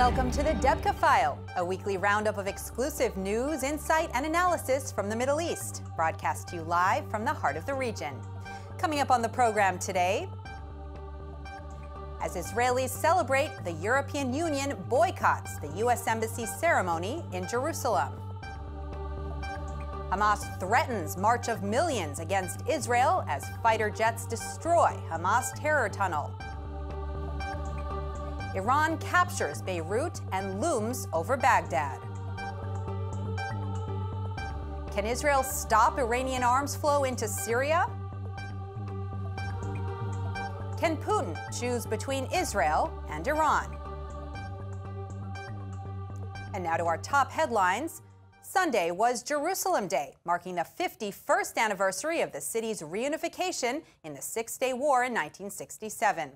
Welcome to the Debka File, a weekly roundup of exclusive news, insight, and analysis from the Middle East, broadcast to you live from the heart of the region. Coming up on the program today, as Israelis celebrate, the European Union boycotts the U.S. Embassy ceremony in Jerusalem. Hamas threatens march of millions against Israel as fighter jets destroy Hamas terror tunnel. Iran captures Beirut and looms over Baghdad. Can Israel stop Iranian arms flow into Syria? Can Putin choose between Israel and Iran? And now to our top headlines. Sunday was Jerusalem Day, marking the 51st anniversary of the city's reunification in the Six-Day War in 1967.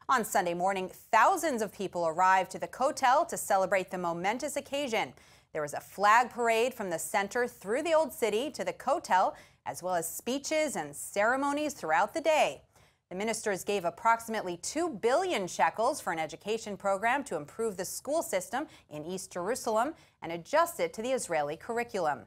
On Sunday morning, thousands of people arrived to the Kotel to celebrate the momentous occasion. There was a flag parade from the center through the Old City to the Kotel, as well as speeches and ceremonies throughout the day. The ministers gave approximately 2 billion shekels for an education program to improve the school system in East Jerusalem and adjust it to the Israeli curriculum.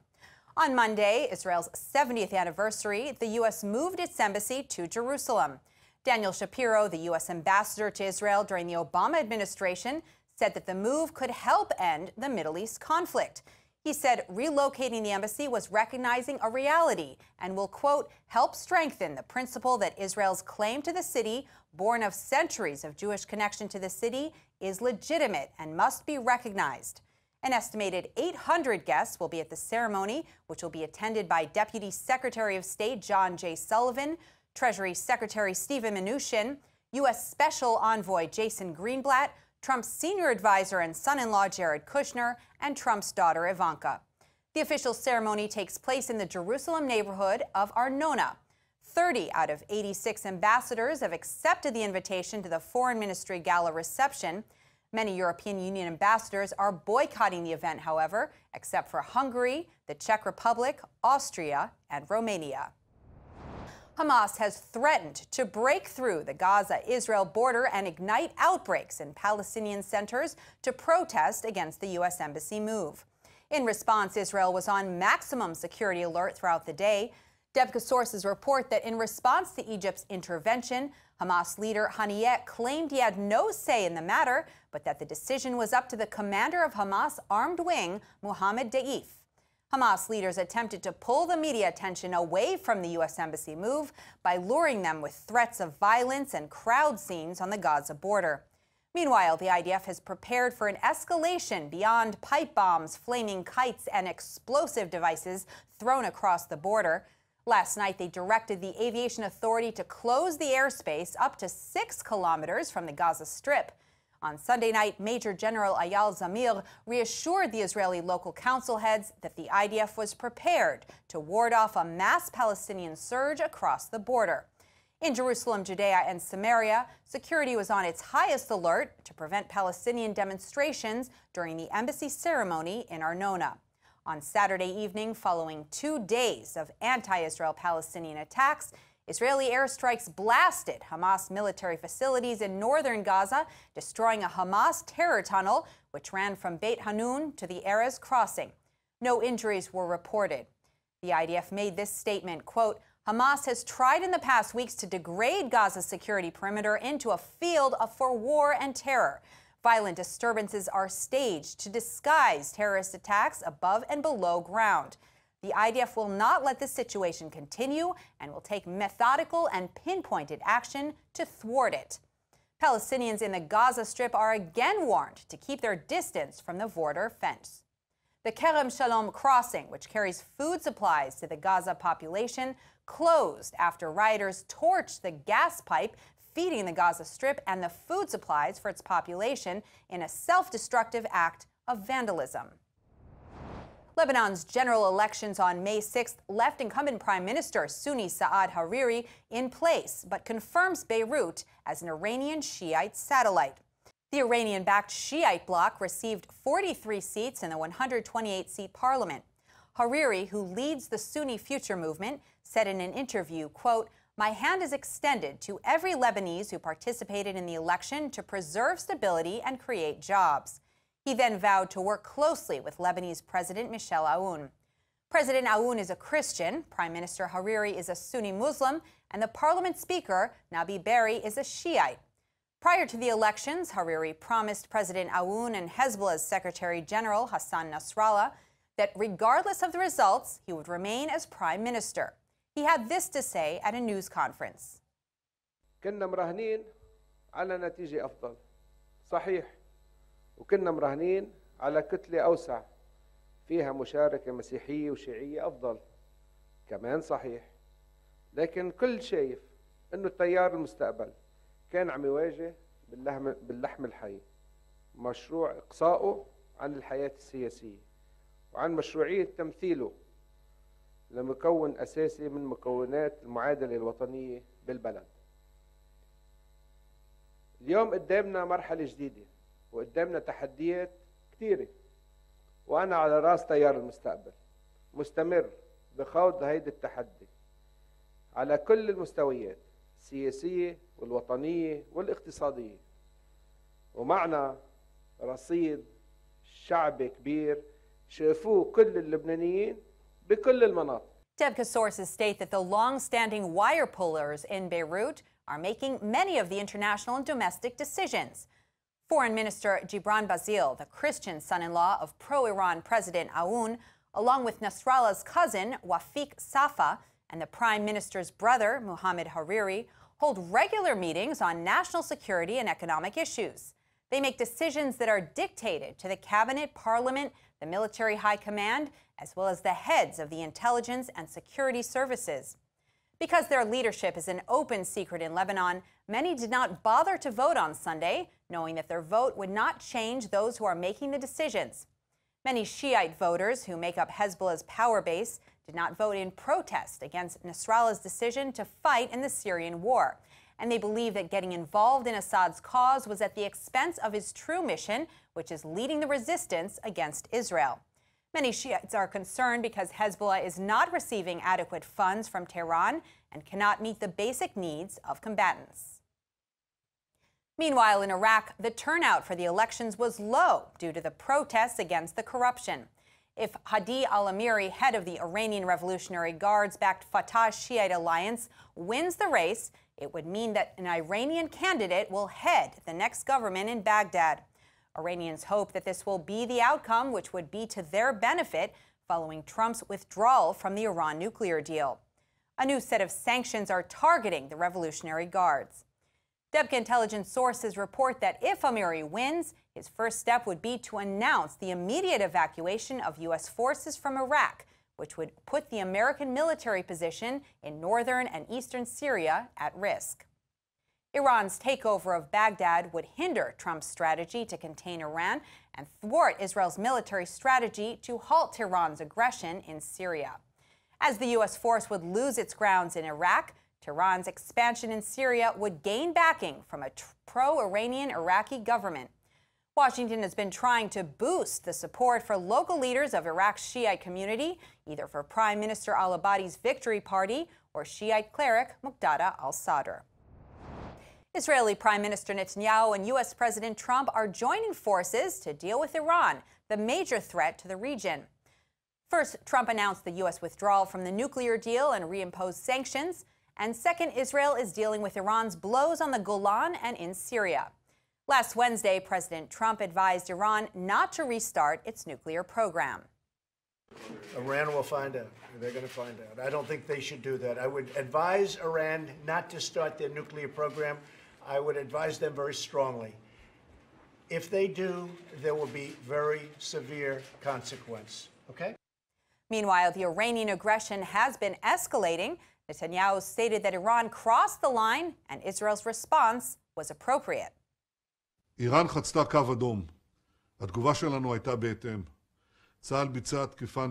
On Monday, Israel's 70th anniversary, the U.S. moved its embassy to Jerusalem. Daniel Shapiro, the U.S. ambassador to Israel during the Obama administration, said that the move could help end the Middle East conflict. He said relocating the embassy was recognizing a reality and will, quote, help strengthen the principle that Israel's claim to the city, born of centuries of Jewish connection to the city, is legitimate and must be recognized. An estimated 800 guests will be at the ceremony, which will be attended by Deputy Secretary of State John J. Sullivan, Treasury Secretary Stephen Mnuchin, U.S. Special Envoy Jason Greenblatt, Trump's senior advisor and son-in-law Jared Kushner, and Trump's daughter Ivanka. The official ceremony takes place in the Jerusalem neighborhood of Arnona. 30 out of 86 ambassadors have accepted the invitation to the Foreign Ministry Gala reception. Many European Union ambassadors are boycotting the event, however, except for Hungary, the Czech Republic, Austria, and Romania. Hamas has threatened to break through the Gaza-Israel border and ignite outbreaks in Palestinian centers to protest against the U.S. Embassy move. In response, Israel was on maximum security alert throughout the day. Debka sources report that in response to Egypt's intervention, Hamas leader Haniyeh claimed he had no say in the matter, but that the decision was up to the commander of Hamas' armed wing, Mohammed Deif. Hamas leaders attempted to pull the media attention away from the U.S. Embassy move by luring them with threats of violence and crowd scenes on the Gaza border. Meanwhile, the IDF has prepared for an escalation beyond pipe bombs, flaming kites, and explosive devices thrown across the border. Last night, they directed the Aviation Authority to close the airspace up to 6 kilometers from the Gaza Strip. On Sunday night, Major General Eyal Zamir reassured the Israeli local council heads that the IDF was prepared to ward off a mass Palestinian surge across the border. In Jerusalem, Judea, and Samaria, security was on its highest alert to prevent Palestinian demonstrations during the embassy ceremony in Arnona. On Saturday evening, following 2 days of anti-Israel Palestinian attacks, Israeli airstrikes blasted Hamas military facilities in northern Gaza, destroying a Hamas terror tunnel, which ran from Beit Hanun to the Erez crossing. No injuries were reported. The IDF made this statement, quote, Hamas has tried in the past weeks to degrade Gaza's security perimeter into a field for war and terror. Violent disturbances are staged to disguise terrorist attacks above and below ground. The IDF will not let this situation continue and will take methodical and pinpointed action to thwart it. Palestinians in the Gaza Strip are again warned to keep their distance from the border fence. The Kerem Shalom crossing, which carries food supplies to the Gaza population, closed after rioters torched the gas pipe feeding the Gaza Strip and the food supplies for its population in a self-destructive act of vandalism. Lebanon's general elections on May 6th left incumbent Prime Minister Sunni Saad Hariri in place, but confirms Beirut as an Iranian Shiite satellite. The Iranian-backed Shiite bloc received 43 seats in the 128-seat parliament. Hariri, who leads the Sunni Future Movement, said in an interview, quote, My hand is extended to every Lebanese who participated in the election to preserve stability and create jobs. He then vowed to work closely with Lebanese President Michel Aoun. President Aoun is a Christian, Prime Minister Hariri is a Sunni Muslim, and the parliament speaker, Nabi Berri, is a Shiite. Prior to the elections, Hariri promised President Aoun and Hezbollah's Secretary General Hassan Nasrallah that regardless of the results, he would remain as Prime Minister. He had this to say at a news conference. كنا مراهنين على نتيجة أفضل صحيح وكنا مراهنين على كتلة أوسع فيها مشاركة مسيحية وشيعية أفضل كمان صحيح لكن كل شايف إنه التيار المستقبل كان عم يواجه باللحم الحي مشروع إقصائه عن الحياة السياسية وعن مشروعية تمثيله لمكون أساسي من مكونات المعادلة الوطنية بالبلد. اليوم قدامنا مرحلة جديدة وقدامنا تحديات كثيرة وأنا على رأس تيار المستقبل مستمر بخوض هيدا التحدي على كل المستويات السياسية والوطنية والاقتصادية ومعنا رصيد شعبي كبير شافوه كل اللبنانيين بكل المناطق. Debka sources state that the long-standing wire pullers in Beirut are making many of the international and domestic decisions. Foreign Minister Gibran Bassil, the Christian son-in-law of pro-Iran President Aoun, along with Nasrallah's cousin Wafik Safa and the Prime Minister's brother Mohammed Hariri, hold regular meetings on national security and economic issues. They make decisions that are dictated to the cabinet, parliament, the military high command, as well as the heads of the intelligence and security services. Because their leadership is an open secret in Lebanon, many did not bother to vote on Sunday, knowing that their vote would not change those who are making the decisions. Many Shiite voters who make up Hezbollah's power base did not vote in protest against Nasrallah's decision to fight in the Syrian war. And they believe that getting involved in Assad's cause was at the expense of his true mission, which is leading the resistance against Israel. Many Shiites are concerned because Hezbollah is not receiving adequate funds from Tehran and cannot meet the basic needs of combatants. Meanwhile, in Iraq, the turnout for the elections was low due to the protests against the corruption. If Hadi al-Amiri, head of the Iranian Revolutionary Guards-backed Fatah Shiite alliance, wins the race, it would mean that an Iranian candidate will head the next government in Baghdad. Iranians hope that this will be the outcome, which would be to their benefit following Trump's withdrawal from the Iran nuclear deal. A new set of sanctions are targeting the Revolutionary Guards. Debka intelligence sources report that if Amiri wins, his first step would be to announce the immediate evacuation of U.S. forces from Iraq, which would put the American military position in northern and eastern Syria at risk. Iran's takeover of Baghdad would hinder Trump's strategy to contain Iran and thwart Israel's military strategy to halt Tehran's aggression in Syria. As the U.S. force would lose its grounds in Iraq, Tehran's expansion in Syria would gain backing from a pro-Iranian Iraqi government. Washington has been trying to boost the support for local leaders of Iraq's Shiite community, either for Prime Minister al-Abadi's Victory Party or Shiite cleric Muqtada al-Sadr. Israeli Prime Minister Netanyahu and U.S. President Trump are joining forces to deal with Iran, the major threat to the region. First, Trump announced the U.S. withdrawal from the nuclear deal and reimposed sanctions. And second, Israel is dealing with Iran's blows on the Golan and in Syria. Last Wednesday, President Trump advised Iran not to restart its nuclear program. Iran will find out. They're going to find out. I don't think they should do that. I would advise Iran not to start their nuclear program. I would advise them very strongly. If they do, there will be very severe consequence. Okay? Meanwhile, the Iranian aggression has been escalating. Netanyahu stated that Iran crossed the line and Israel's response was appropriate. איראן חצתה קו אדום. התגובה שלנו הייתה בהתאם. צה"ל ביצע תקיפה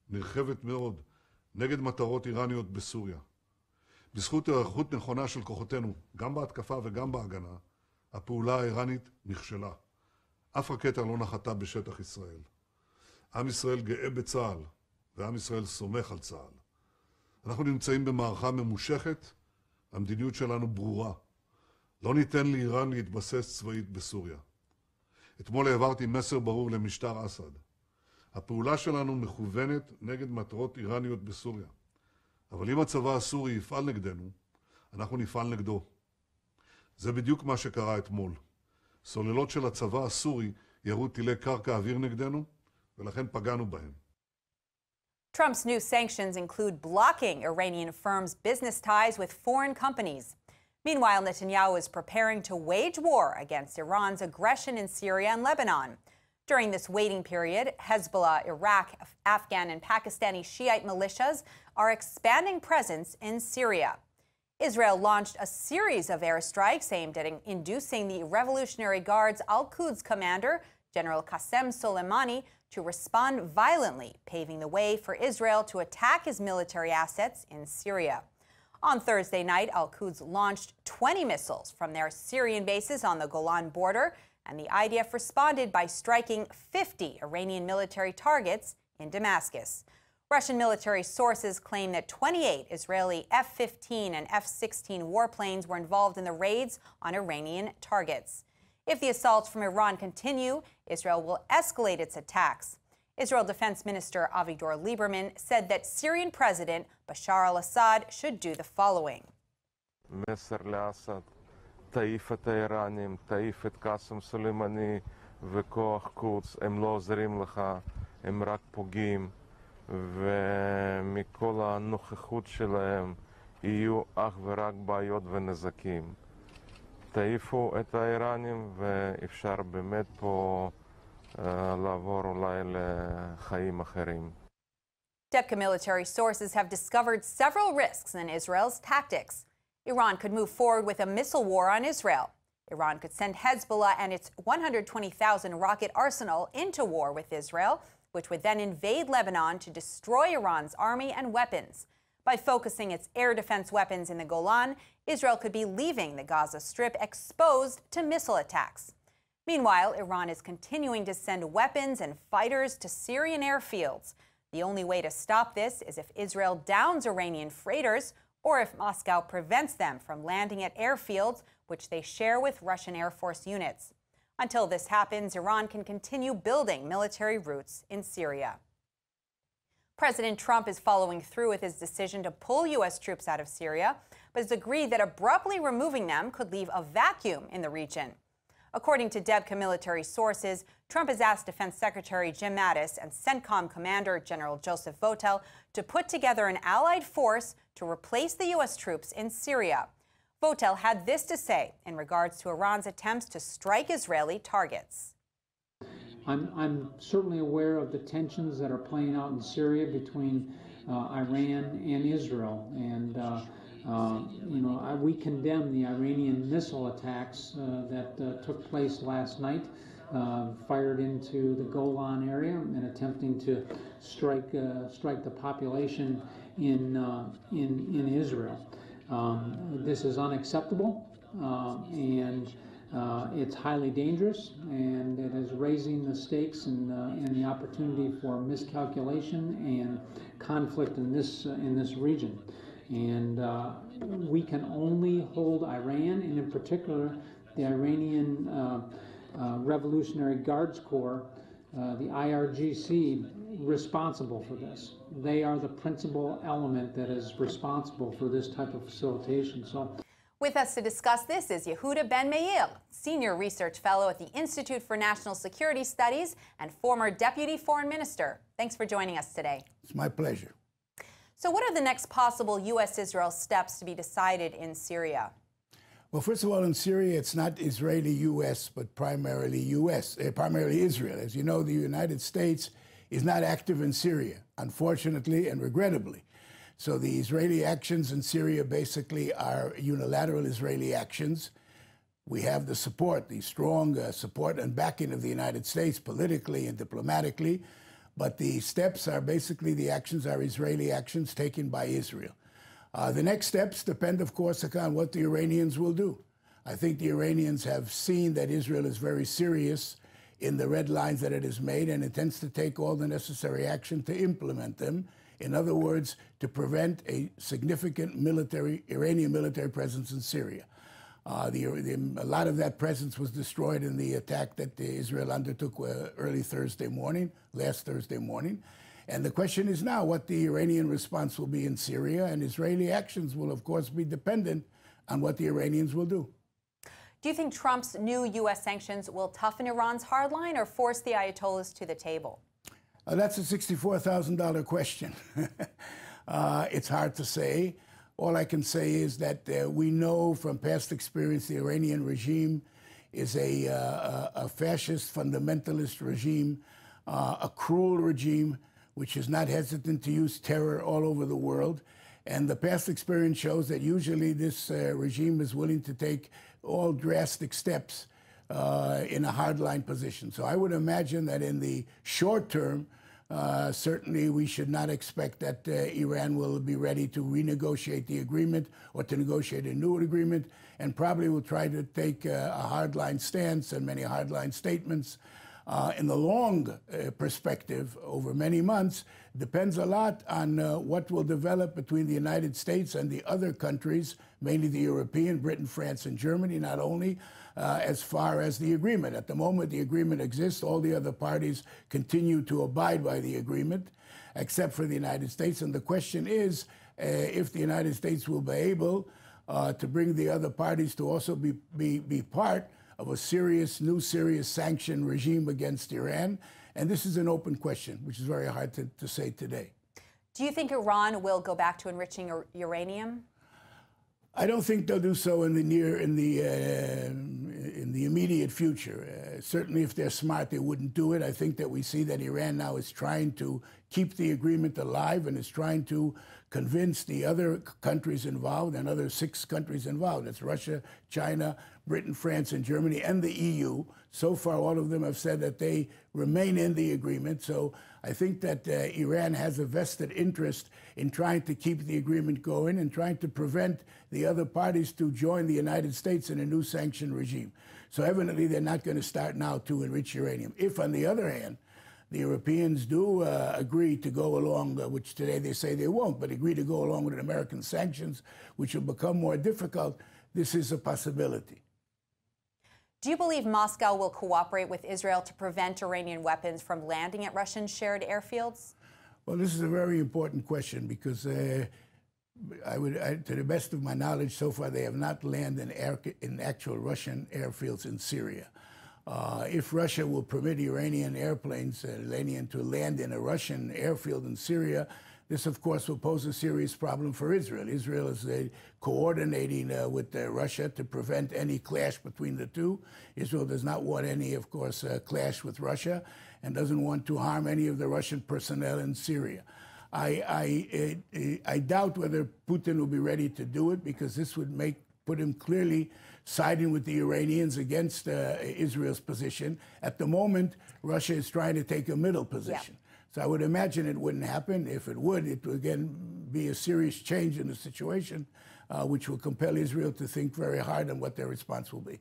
נרחבת מאוד, נגד מטרות איראניות בסוריה. בזכות היערכות נכונה של כוחותינו, גם בהתקפה וגם בהגנה, הפעולה האיראנית נכשלה. אף רקטה לא נחתה בשטח ישראל. עם ישראל גאה בצה"ל, ועם ישראל סומך על צה"ל. אנחנו נמצאים במערכה ממושכת, המדיניות שלנו ברורה. לא ניתן לאיראן להתבסס צבאית בסוריה. אתמול העברתי מסר ברור למשטר אסד. הפעולה שלנו מכוונת נגד מטרות איראניות בסוריה. אבל אם הצבא הסורי יפעל נגדנו, אנחנו נפעל נגדו. זה בדיוק מה שקרה אתמול. סוללות של הצבא הסורי ירו טילי קרקע אוויר נגדנו, ולכן פגענו בהם. Trump's new sanctions include blocking Iranian firms' business ties with foreign companies. Meanwhile, Netanyahu is preparing to wage war against Iran's aggression in Syria and Lebanon. During this waiting period, Hezbollah, Iraq, Afghan, and Pakistani Shiite militias are expanding presence in Syria. Israel launched a series of airstrikes aimed at inducing the Revolutionary Guard's Al-Quds commander, General Qasem Soleimani, to respond violently, paving the way for Israel to attack his military assets in Syria. On Thursday night, Al-Quds launched 20 missiles from their Syrian bases on the Golan border, and the IDF responded by striking 50 Iranian military targets in Damascus. Russian military sources claim that 28 Israeli F-15 and F-16 warplanes were involved in the raids on Iranian targets. If the assaults from Iran continue, Israel will escalate its attacks. Israel Defense Minister Avigdor Lieberman said that Syrian President Bashar al-Assad should do the following. מסר לאסד, תעיף את האיראנים, תעיף את קאסם סולימאני וכוח קודס, הם לא עוזרים לך, הם רק פוגעים, ומכל הנוכחות שלהם יהיו אך ורק בעיות ונזקים. תעיפו את האיראנים ואפשר באמת פה לעבור אולי לחיים אחרים. Debka military sources have discovered several risks in Israel's tactics. Iran could move forward with a missile war on Israel. Iran could send Hezbollah and its 120,000 rocket arsenal into war with Israel, which would then invade Lebanon to destroy Iran's army and weapons. By focusing its air defense weapons in the Golan, Israel could be leaving the Gaza Strip exposed to missile attacks. Meanwhile, Iran is continuing to send weapons and fighters to Syrian airfields. The only way to stop this is if Israel downs Iranian freighters or if Moscow prevents them from landing at airfields, which they share with Russian Air Force units. Until this happens, Iran can continue building military routes in Syria. President Trump is following through with his decision to pull U.S. troops out of Syria, but has agreed that abruptly removing them could leave a vacuum in the region. According to Debka military sources, Trump has asked Defense Secretary Jim Mattis and CENTCOM Commander General Joseph Votel to put together an allied force to replace the U.S. troops in Syria. Votel had this to say in regards to Iran's attempts to strike Israeli targets. I'm certainly aware of the tensions that are playing out in Syria between Iran and Israel, and we condemn the Iranian missile attacks that took place last night, fired into the Golan area and attempting to strike the population in Israel. This is unacceptable, and it's highly dangerous, and it is raising the stakes and the opportunity for miscalculation and conflict in this region. And we can only hold Iran, and in particular the Iranian Revolutionary Guards Corps, the IRGC, responsible for this. They are the principal element that is responsible for this type of facilitation. So, with us to discuss this is Yehuda Ben-Meir, Senior Research Fellow at the Institute for National Security Studies and former Deputy Foreign Minister. Thanks for joining us today. It's my pleasure. So what are the next possible U.S.-Israel steps to be decided in Syria? Well, first of all, in Syria, it's not Israeli-U.S., but primarily Israel. As you know, the United States is not active in Syria, unfortunately and regrettably. So the Israeli actions in Syria basically are unilateral Israeli actions. We have the support, the strong support and backing of the United States politically and diplomatically, but the steps are basically, the actions are Israeli actions taken by Israel. The next steps depend, of course, upon what the Iranians will do. I think the Iranians have seen that Israel is very serious in the red lines that it has made and intends to take all the necessary action to implement them. In other words, to prevent a significant Iranian military presence in Syria. A lot of that presence was destroyed in the attack that Israel undertook last Thursday morning. And the question is now what the Iranian response will be in Syria, and Israeli actions will, of course, be dependent on what the Iranians will do. Do you think Trump's new U.S. sanctions will toughen Iran's hardline or force the Ayatollahs to the table? That's a $64,000 question. It's hard to say. All I can say is that we know from past experience the Iranian regime is a fascist, fundamentalist regime, a cruel regime, which is not hesitant to use terror all over the world. And the past experience shows that usually this regime is willing to take all drastic steps in a hardline position. So I would imagine that in the short term, certainly we should not expect that Iran will be ready to renegotiate the agreement or to negotiate a new agreement, and probably will try to take a hardline stance and many hardline statements. In the long perspective, over many months, depends a lot on what will develop between the United States and the other countries, mainly the European, Britain, France, and Germany, not only as far as the agreement. At the moment, the agreement exists. All the other parties continue to abide by the agreement, except for the United States. And the question is if the United States will be able to bring the other parties to also be part of a new serious sanction regime against Iran. And this is an open question, which is very hard to say today. Do you think Iran will go back to enriching uranium? I don't think they'll do so in the immediate future. Certainly, if they're smart, they wouldn't do it. I think that we see that Iran now is trying to keep the agreement alive and is trying to convince the other countries involved, and other 6 countries involved. It's Russia, China, Britain, France, and Germany, and the EU. So far, all of them have said that they remain in the agreement. So I think that Iran has a vested interest in trying to keep the agreement going and trying to prevent the other parties to join the United States in a new sanction regime. So evidently, they're not going to start now to enrich uranium. If, on the other hand, the Europeans do agree to go along, which today they say they won't, but agree to go along with American sanctions, which will become more difficult, this is a possibility. Do you believe Moscow will cooperate with Israel to prevent Iranian weapons from landing at Russian shared airfields? Well, this is a very important question because to the best of my knowledge, so far they have not landed in actual Russian airfields in Syria. If Russia will permit Iranian airplanes, to land in a Russian airfield in Syria, this, of course, will pose a serious problem for Israel. Israel is coordinating with Russia to prevent any clash between the two. Israel does not want any, of course, clash with Russia and doesn't want to harm any of the Russian personnel in Syria. I doubt whether Putin will be ready to do it because this would put him clearly siding with the Iranians against Israel's position. At the moment, Russia is trying to take a middle position. Yeah. So I would imagine it wouldn't happen. If it would again be a serious change in the situation, which will compel Israel to think very hard on what their response will be.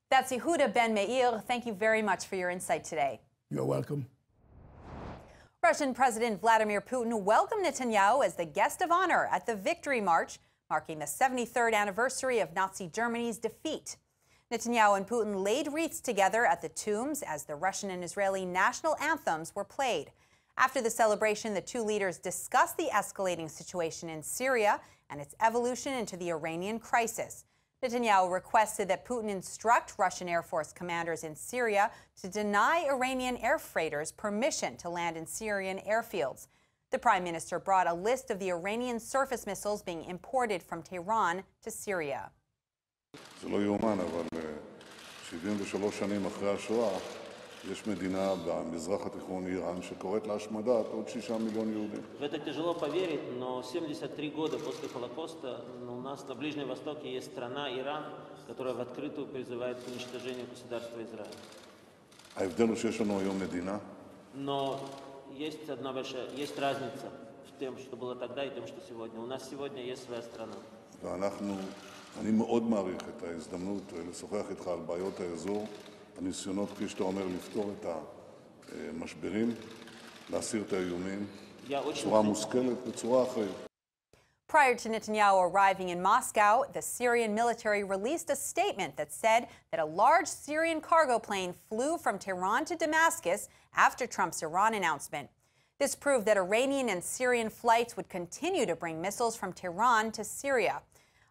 That's Yehuda Ben Meir. Thank you very much for your insight today. You're welcome. Russian President Vladimir Putin welcomed Netanyahu as the guest of honor at the Victory March, marking the 73rd anniversary of Nazi Germany's defeat. Netanyahu and Putin laid wreaths together at the tombs as the Russian and Israeli national anthems were played. After the celebration, the two leaders discussed the escalating situation in Syria and its evolution into the Iranian crisis. Netanyahu requested that Putin instruct Russian Air Force commanders in Syria to deny Iranian air freighters permission to land in Syrian airfields. The prime minister brought a list of the Iranian surface missiles being imported from Tehran to Syria. זה לא יאומן, אבל 73 שנים אחרי השואה יש מדינה במזרח התיכון, איראן, שקוראת להשמדת עוד 6 מיליון יהודים. В это тяжело поверить, но 73 года после Холокоста у нас на Ближнем Востоке есть страна Иран, которая в открытую призывает к уничтожению государства Израиль. ההבדל הוא שיש לנו היום מדינה. Но есть разница в том, что было тогда и тем, что сегодня. У нас сегодня есть своя страна. אני מאוד מעריך את ההזדמנות לשוחח איתך על בעיות האזור, הניסיונות, כפי שאתה אומר, לפתור את המשברים, להסיר את האיומים, בצורה מושכלת, בצורה אחרת. Prior to Netanyahu arriving in Moscow, the Syrian military released a statement that said that a large Syrian cargo plane flew from Tehran to Damascus after Trump's Iran announcement. This proved that Iranian and Syrian flights would continue to bring missiles from Tehran to Syria.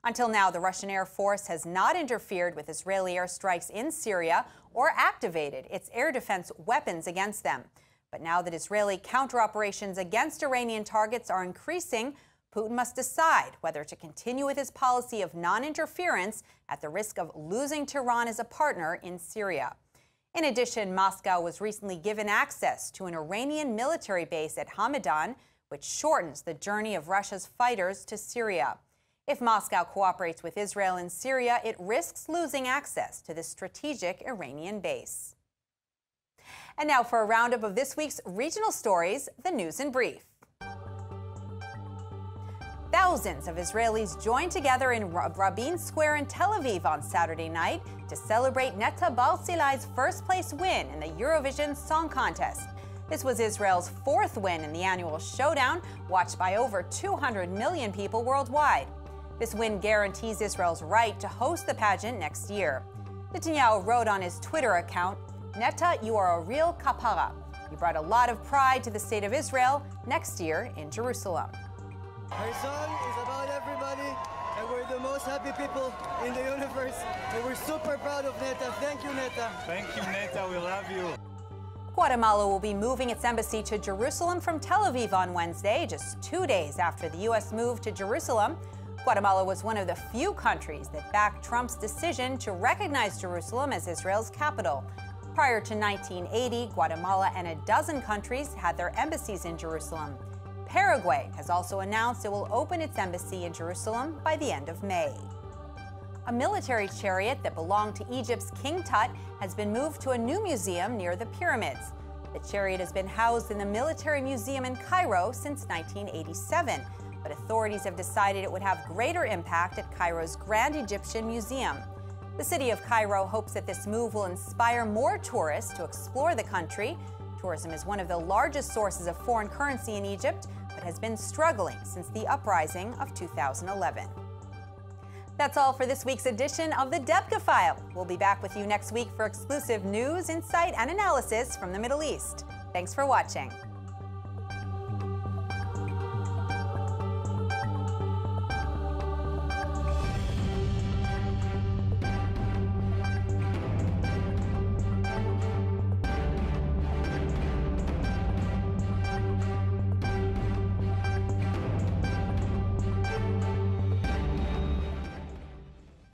Until now, the Russian Air Force has not interfered with Israeli airstrikes in Syria or activated its air defense weapons against them. But now that Israeli counter-operations against Iranian targets are increasing, Putin must decide whether to continue with his policy of non-interference at the risk of losing Tehran as a partner in Syria. In addition, Moscow was recently given access to an Iranian military base at Hamadan, which shortens the journey of Russia's fighters to Syria. If Moscow cooperates with Israel in Syria, it risks losing access to this strategic Iranian base. And now for a roundup of this week's regional stories, the news in brief. Thousands of Israelis joined together in Rabin Square in Tel Aviv on Saturday night to celebrate Netta Barzilay's first-place win in the Eurovision Song Contest. This was Israel's fourth win in the annual showdown, watched by over 200 million people worldwide. This win guarantees Israel's right to host the pageant next year. Netanyahu wrote on his Twitter account, "Netta, you are a real kapara. You brought a lot of pride to the state of Israel next year in Jerusalem." Our song is about everybody, and we're the most happy people in the universe, and we're super proud of Netta. Thank you, Netta. Thank you, Netta. We love you. Guatemala will be moving its embassy to Jerusalem from Tel Aviv on Wednesday, just 2 days after the U.S. moved to Jerusalem. Guatemala was one of the few countries that backed Trump's decision to recognize Jerusalem as Israel's capital. Prior to 1980, Guatemala and a dozen countries had their embassies in Jerusalem. Paraguay has also announced it will open its embassy in Jerusalem by the end of May. A military chariot that belonged to Egypt's King Tut has been moved to a new museum near the pyramids. The chariot has been housed in the Military Museum in Cairo since 1987, but authorities have decided it would have greater impact at Cairo's Grand Egyptian Museum. The city of Cairo hopes that this move will inspire more tourists to explore the country. Tourism is one of the largest sources of foreign currency in Egypt, but has been struggling since the uprising of 2011. That's all for this week's edition of the Debka File. We'll be back with you next week for exclusive news, insight, and analysis from the Middle East. Thanks for watching.